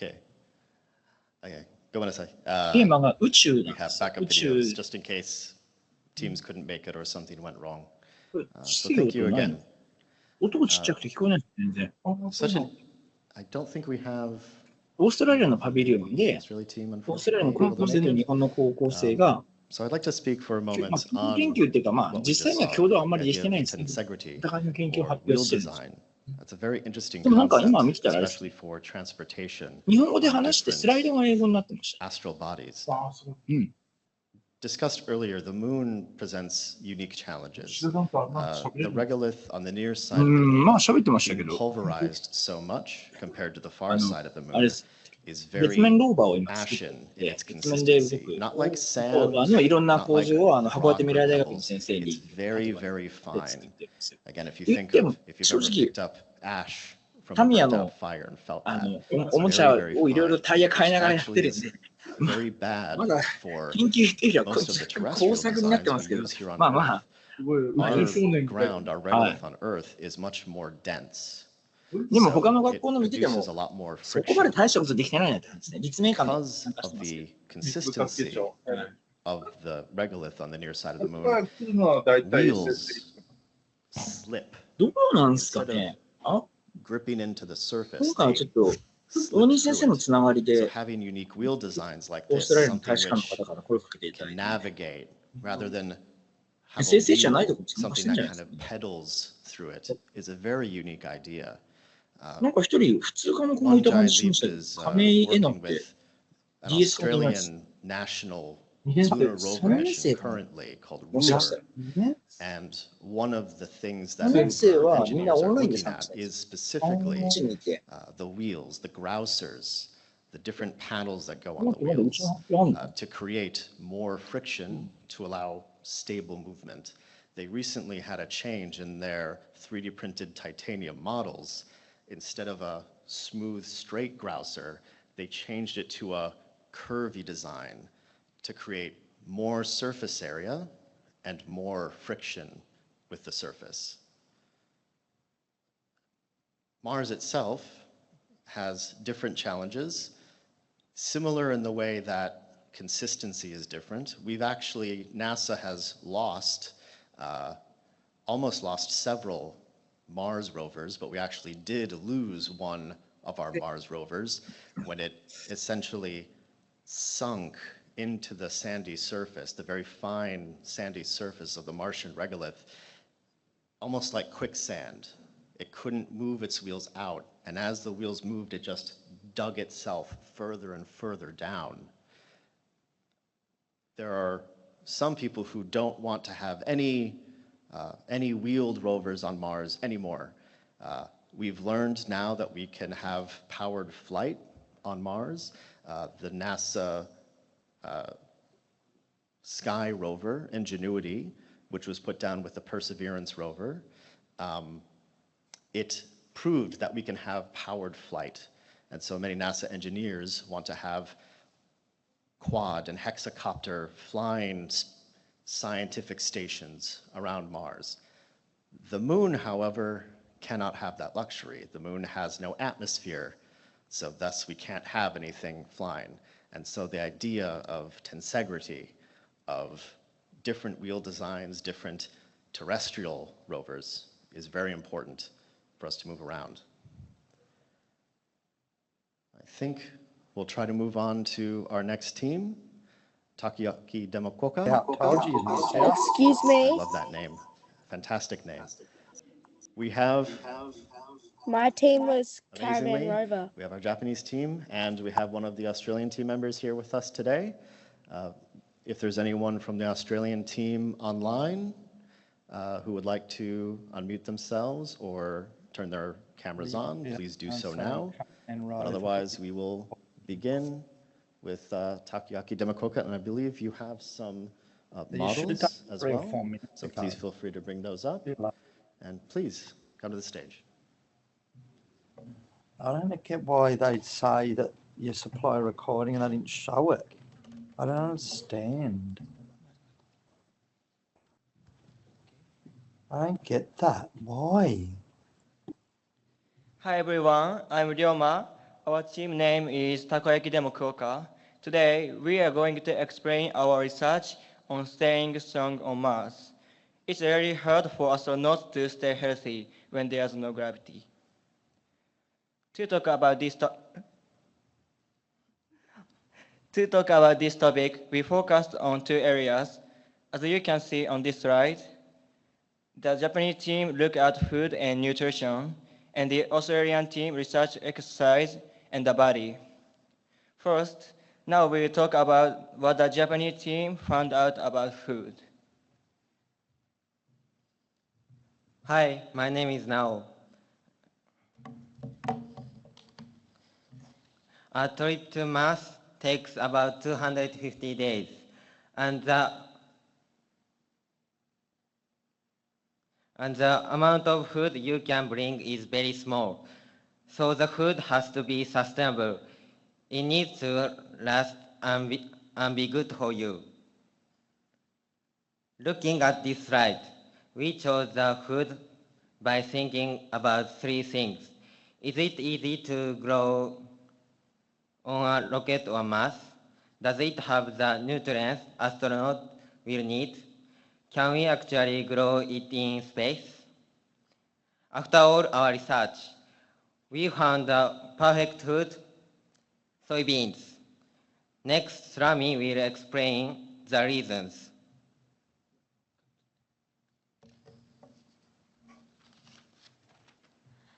Okay. Okay. ごめんなさい。テーマが宇宙 We なんで have すよ。 backup 宇宙 videos just in case teams couldn't make it or something went wrong. これ So ちっちゃい thank you 音ない again. の音がちっちゃくて聞こえないです全然。 Such an I don't think we have オーストラリアのパビリオンで Israeli team オーストラリアの unfortunately 高 able 校 to 生と make 日 it. 本の高校生が、 So I'd like to speak for a まあ moment 研 on 究っていうか、まあ、 what we 実際 just には saw, 共同はあんま the りして idea ないん of ですけど、 tensegrity お互いの研究を or 発表 wheel してるんですよ。 design. That's a very interesting でもなんか今見 concept, てたらあれです especially for transportation 日本語で on 話してスライド different が英語になってました。 astral bodies. うん Discussed earlier, the moon presents unique challenges. The regolith on the near side of the まあ moon 喋ってましたけ being ど、 pulverized so much compared to the far side of the あれ moon です。 is 月面 very ローバーを今作って ashen in て、 its 月面で consistency. 僕、 Not like sand, いろんな not 構 like 造を函館 rock 未 or 来大学の pebbles. 先生 It's に very, very 作っ fine. てるんですよ。 Again, if you 言っ think ても of, if you've 正 ever 直 picked up ash from タ a ミヤ burnt の out fire and felt あ that, の it's おもちゃ very, very をいろいろ fine. タイヤ買いながら Which やってる actually んで、 is very bad まだ for 研究っていうよりは most of the 工 terrestrial 作になって designs ます we けど、 use here on まあま Earth. あ、まあ Our 少年 ground, our はい regolith on Earth is much more dense. でも他 So の学 it 校の見てても produces a lot more そこまで friction 大したことできてないなって感じですね。立命館で because 参加して of ますけど。 the consistency of the regolith on the near side of the moon. 大体 Wheels slip どうなんですか instead ね of あ gripping into the 今 surface. 回は They ちょっと、大 slip 西先生 through の it. つながり So で、 having unique wheel designs like オー this, ストラリアの something 大使館の which 方から声をかけていただ can いて、 navigate rather than have a 先生じゃないと wheel, こ参加し something てんじゃ that ないです kind か of ね。 pedals through it, is a very unique idea. なんか一人、普通科目も One いた感 giant じしま leap したけど、 is 亀井絵のっ working て with an DS 科のやつ。 Australian national 2年生、 lunar 3 rover 年 mission 生かな currently called もしかしたら。 Ruler. And one of the things that 3年生 Uber はみんな engineers オ are ンラインで looking 参加 at したんで is す。 specifically こっちにいて、 the wheels, the grousers, the different panels that go この on the 子まだうち wheels の発表あんの to create more friction to allow stable movement. They recently had a change in their 3D printed titanium models. Instead of a smooth, straight grouser, they changed it to a curvy design to create more surface area and more friction with the surface. Mars itself has different challenges, similar in the way that consistency is different. NASA has almost lost several Mars rovers, but we actually did lose one of our Mars rovers when it essentially sunk into the sandy surface, the very fine sandy surface of the Martian regolith, almost like quicksand. It couldn't move its wheels out, and as the wheels moved, it just dug itself further and further down. There are some people who don't want to have any wheeled rovers on Mars anymore. We've learned now that we can have powered flight on Mars. The NASA Sky rover, Ingenuity, which was put down with the Perseverance rover, it proved that we can have powered flight. And so many NASA engineers want to have quad and hexacopter flying scientific stations around Mars. The moon, however, cannot have that luxury. The moon has no atmosphere, so thus we can't have anything flying. And so the idea of tensegrity, of different wheel designs, different terrestrial rovers, is very important for us to move around. I think we'll try to move on to our next team, Takoyaki Demo Quokka. Excuse I me. love that name. Fantastic name. We have, My team was Caravan amazingly, Rover. we have our Japanese team, and we have one of the Australian team members here with us today. If there's anyone from the Australian team online who would like to unmute themselves or turn their cameras on, please do so now. But otherwise, we will begin with Takoyaki Demo Quokka, and I believe you have some models as well. So please feel free to bring those up. And please, come to the stage. I don't get why they'd say that you supply a recording and they didn't show it. I don't understand. I don't get that. Why? Hi everyone, I'm Ryoma. Our team name is Takoyaki Demo Quokka. Today, we are going to explain our research on staying strong on Mars. It's really hard for astronauts to stay healthy when there's no gravity. To talk about this topic, we focused on two areas. As you can see on this slide, the Japanese team looked at food and nutrition, and the Australian team researched exercise and the body. First, now we'll talk about what the Japanese team found out about food. Hi, my name is Nao. A trip to Mars takes about 250 days, and the amount of food you can bring is very small. So the food has to be sustainable. It needs to last and be good for you. Looking at this slide, we chose the food by thinking about three things. Is it easy to grow on a rocket or Mars? Does it have the nutrients astronauts will need? Can we actually grow it in space? After all our research, we found the perfect food, soybeans. Next, Rami will explain the reasons.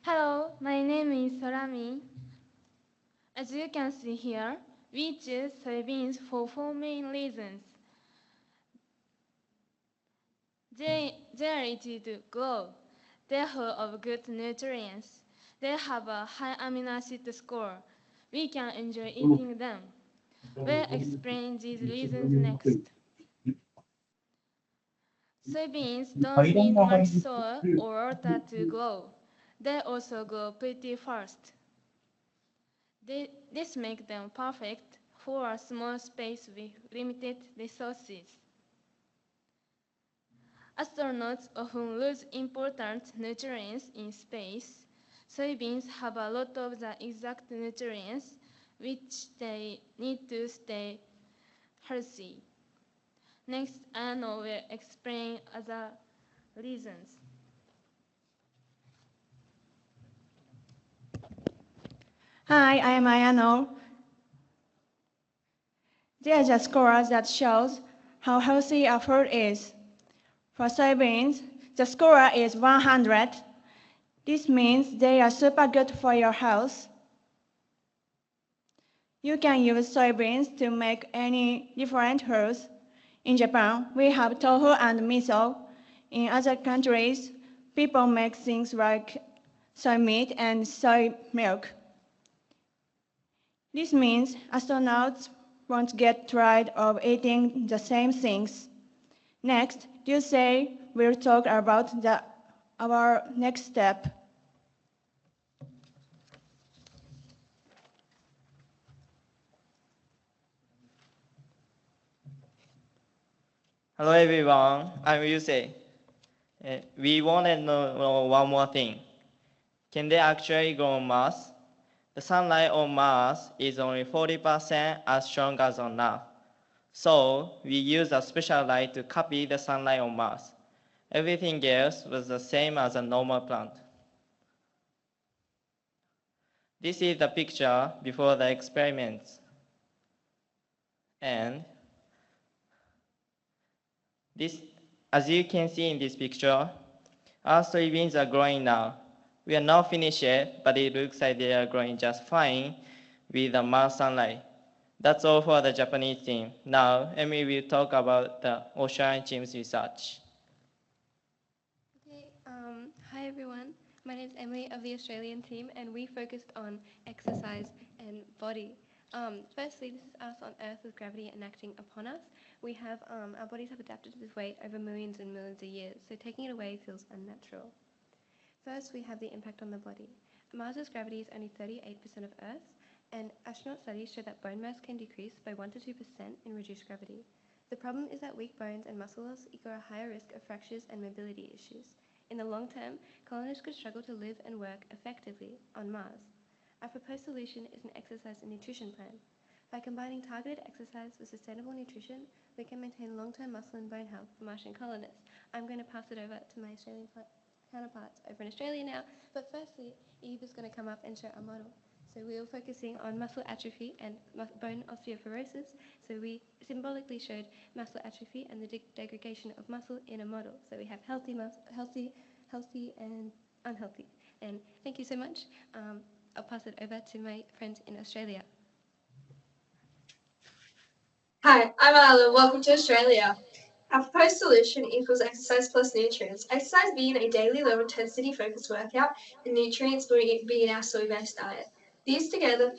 Hello, my name is Sorami. As you can see here, we choose soybeans for four main reasons. They are easy to grow. They are full of good nutrients. They have a high amino acid score. We can enjoy eating them. We'll explain these reasons next. Soybeans don't need much soil or water to grow. They also grow pretty fast. This makes them perfect for a small space with limited resources. Astronauts often lose important nutrients in space. Soybeans have a lot of the exact nutrients which they need to stay healthy. Next, Anno will explain other reasons. Hi, I am Ayano. There's a score that shows how healthy a food is. For soybeans, the score is 100. This means they are super good for your health. You can use soybeans to make any different foods. In Japan, we have tofu and miso. In other countries, people make things like soy meat and soy milk. This means astronauts won't get tired of eating the same things. Next, Tuesday, we'll talk about our next step. Hello everyone, I'm Yusei. We want to know one more thing. Can they actually grow on Mars? The sunlight on Mars is only 40% as strong as on Earth. So we use a special light to copy the sunlight on Mars. Everything else was the same as a normal plant. This is the picture before the experiments. And as you can see in this picture, our soybeans are growing now. We are not finished yet, but it looks like they are growing just fine with the Mars sunlight. That's all for the Japanese team. Now, Emily will talk about the Australian team's research. Okay, hi everyone. My name is Emily of the Australian team, and we focused on exercise and body. Firstly, this is us on Earth with gravity enacting upon us. We have, our bodies have adapted to this weight over millions and millions of years, so taking it away feels unnatural. First, we have the impact on the body. Mars's gravity is only 38% of Earth's, and astronaut studies show that bone mass can decrease by 1 to 2% in reduced gravity. The problem is that weak bones and muscle loss equal a higher risk of fractures and mobility issues. In the long term, colonists could struggle to live and work effectively on Mars. Our proposed solution is an exercise and nutrition plan. By combining targeted exercise with sustainable nutrition, we can maintain long-term muscle and bone health for Martian colonists. I'm going to pass it over to my Australian counterparts over in Australia now, but firstly, Eve is going to come up and show our model. So we are focusing on muscle atrophy and bone osteoporosis. So we symbolically showed muscle atrophy and the degradation of muscle in a model. So we have healthy and unhealthy. And thank you so much. I'll pass it over to my friend in Australia. Hi, I'm Isla. Welcome to Australia. Our proposed solution equals exercise plus nutrients. Exercise being a daily low-intensity focused workout, and nutrients being our soy-based diet. These together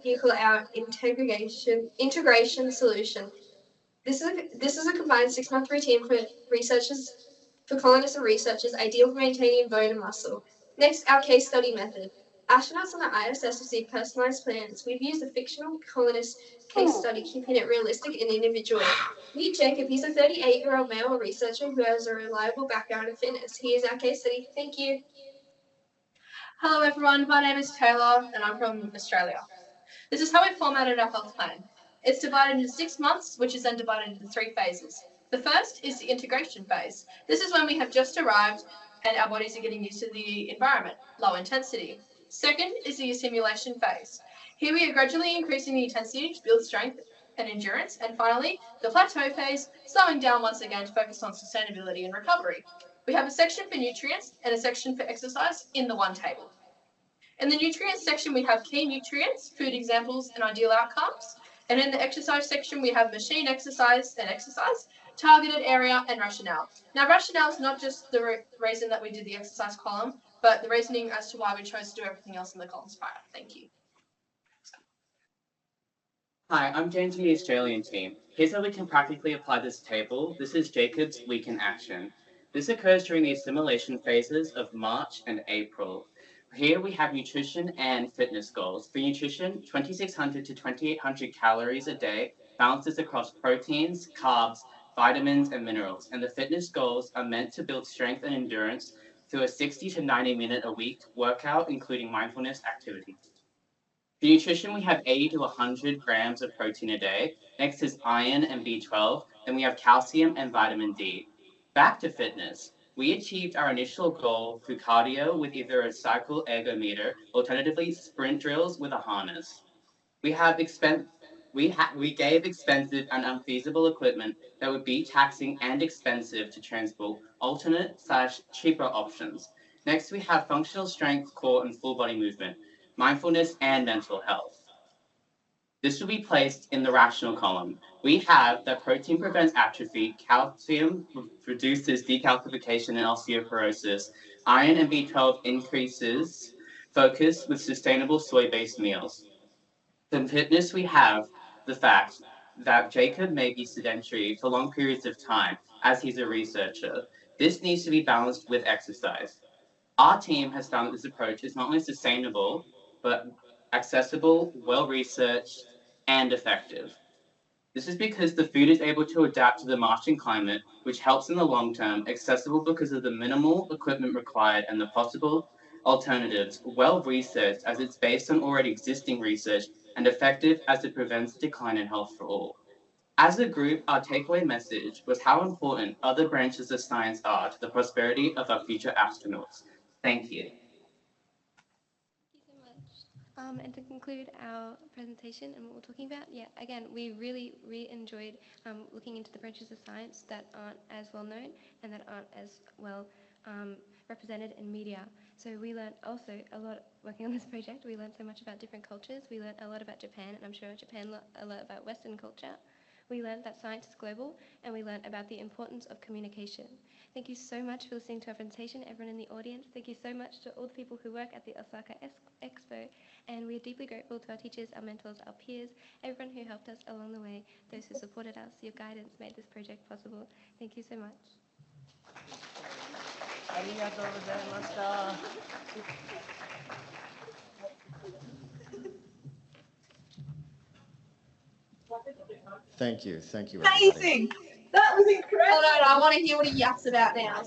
equal our integration solution. This is a combined 6-month routine for colonists and researchers, ideal for maintaining bone and muscle. Next, our case study method. Astronauts on the ISS receive personalized plans. We've used a fictional colonist case study, keeping it realistic and individual. Meet Jacob. He's a 38-year-old male researcher who has a reliable background in fitness. He is our case study. Thank you. Hello everyone, my name is Taylor and I'm from Australia. This is how we formatted our health plan. It's divided into 6 months, which is then divided into 3 phases. The first is the integration phase. This is when we have just arrived and our bodies are getting used to the environment, low intensity. Second is the assimilation phase. Here we are gradually increasing the intensity to build strength and endurance. And finally, the plateau phase, slowing down once again to focus on sustainability and recovery. We have a section for nutrients and a section for exercise in the one table. In the nutrients section, we have key nutrients, food examples, and ideal outcomes. And in the exercise section, we have machine exercise and exercise, targeted area, and rationale. Now, rationale is not just the reason that we did the exercise column, but the reasoning as to why we chose to do everything else in the columns prior. Thank you. Hi, I'm James from the Australian team. Here's how we can practically apply this table. This is Jacob's week in action. This occurs during the assimilation phases of March and April. Here we have nutrition and fitness goals. For nutrition, 2,600 to 2,800 calories a day, balances across proteins, carbs, vitamins, and minerals. And the fitness goals are meant to build strength and endurance through a 60 to 90 minute a week workout, including mindfulness activities. For nutrition, we have 80 to 100 grams of protein a day. Next is iron and B12. Then we have calcium and vitamin D. Back to fitness. We achieved our initial goal through cardio with either a cycle ergometer, alternatively sprint drills with a harness. We gave expensive and unfeasible equipment that would be taxing and expensive to transport alternate/cheaper options. Next, we have functional strength, core, and full body movement, mindfulness, and mental health. This will be placed in the rational column. We have that protein prevents atrophy, calcium reduces decalcification and osteoporosis, iron and B12 increases focus with sustainable soy-based meals. In fitness, we have the fact that Jacob may be sedentary for long periods of time as he's a researcher. This needs to be balanced with exercise. Our team has found that this approach is not only sustainable, but accessible, well-researched, and effective. This is because the food is able to adapt to the Martian climate, which helps in the long term, accessible because of the minimal equipment required and the possible alternatives, well-researched as it's based on already existing research, and effective as it prevents decline in health for all. As a group, our takeaway message was how important other branches of science are to the prosperity of our future astronauts. Thank you. And to conclude our presentation and what we're talking about, again, we really enjoyed looking into the branches of science that aren't as well known and that aren't as well represented in media. So we learned also a lot working on this project. We learned so much about different cultures. We learned a lot about Japan, and I'm sure Japan learned a lot about Western culture. We learned that science is global, and we learned about the importance of communication. Thank you so much for listening to our presentation, everyone in the audience. Thank you so much to all the people who work at the Osaka Expo, and we are deeply grateful to our teachers, our mentors, our peers, everyone who helped us along the way, those who supported us. Your guidance made this project possible. Thank you so much. Thank you, everybody. Amazing! That was incredible! Oh, no, I want to hear what he yaps about now.